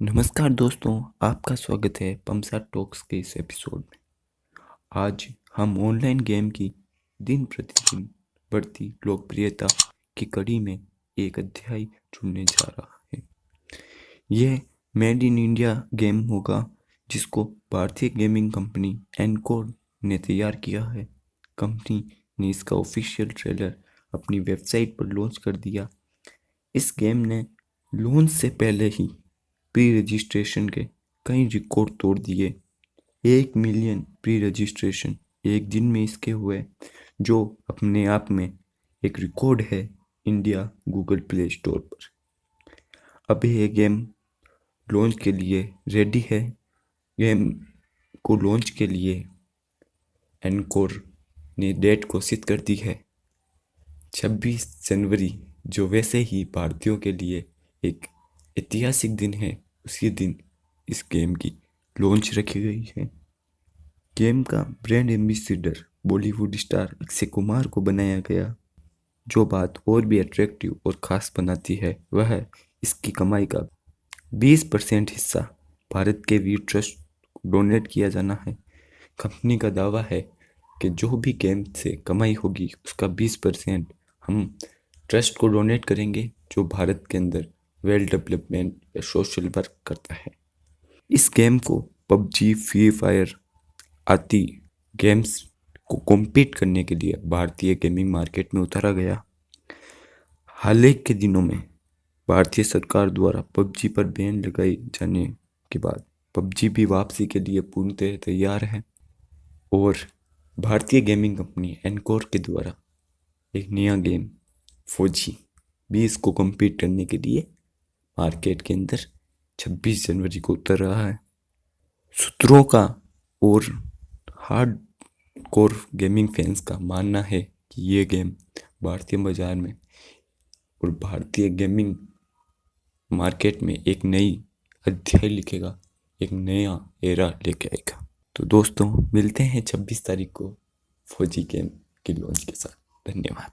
नमस्कार दोस्तों, आपका स्वागत है पमसा टॉक्स के इस एपिसोड में। आज हम ऑनलाइन गेम की दिन प्रतिदिन बढ़ती लोकप्रियता की कड़ी में एक अध्याय जुड़ने जा रहा है। यह मेड इन इंडिया गेम होगा जिसको भारतीय गेमिंग कंपनी एनकोर ने तैयार किया है। कंपनी ने इसका ऑफिशियल ट्रेलर अपनी वेबसाइट पर लॉन्च कर दिया। इस गेम ने लॉन्च से पहले ही प्री रजिस्ट्रेशन के कई रिकॉर्ड तोड़ दिए। 1 मिलियन प्री रजिस्ट्रेशन एक दिन में इसके हुए, जो अपने आप में एक रिकॉर्ड है इंडिया गूगल प्ले स्टोर पर। अभी ये गेम लॉन्च के लिए रेडी है। गेम को लॉन्च के लिए एनकोर ने डेट घोषित कर दी है 26 जनवरी, जो वैसे ही भारतीयों के लिए एक ऐतिहासिक दिन है। उसी दिन इस गेम की लॉन्च रखी गई है। गेम का brand ambassador Bollywood star Akshay Kumar को बनाया गया। जो बात और भी अट्रैक्टिव और ख़ास बनाती है वह है इसकी कमाई का 20% हिस्सा भारत के वीर ट्रस्ट को डोनेट किया जाना है। कंपनी का दावा है कि जो भी गेम से कमाई होगी उसका 20% हम ट्रस्ट को डोनेट करेंगे, जो भारत के अंदर वेल डेवलपमेंट या सोशल वर्क करता है। इस गेम को पबजी, फ्री फायर आदि गेम्स को कॉम्पीट करने के लिए भारतीय गेमिंग मार्केट में उतारा गया। हाल ही के दिनों में भारतीय सरकार द्वारा पबजी पर बैन लगाए जाने के बाद पबजी भी वापसी के लिए पूर्णतः तैयार है और भारतीय गेमिंग कंपनी एनकोर के द्वारा एक नया गेम फौजी भी इसको कम्पीट करने के लिए मार्केट के अंदर 26 जनवरी को उतर रहा है। सूत्रों का और हार्ड कोर गेमिंग फैंस का मानना है कि ये गेम भारतीय बाजार में और भारतीय गेमिंग मार्केट में एक नई अध्याय लिखेगा, एक नया एरा लेके आएगा। तो दोस्तों, मिलते हैं 26 तारीख को फौजी गेम की लॉन्च के साथ। धन्यवाद।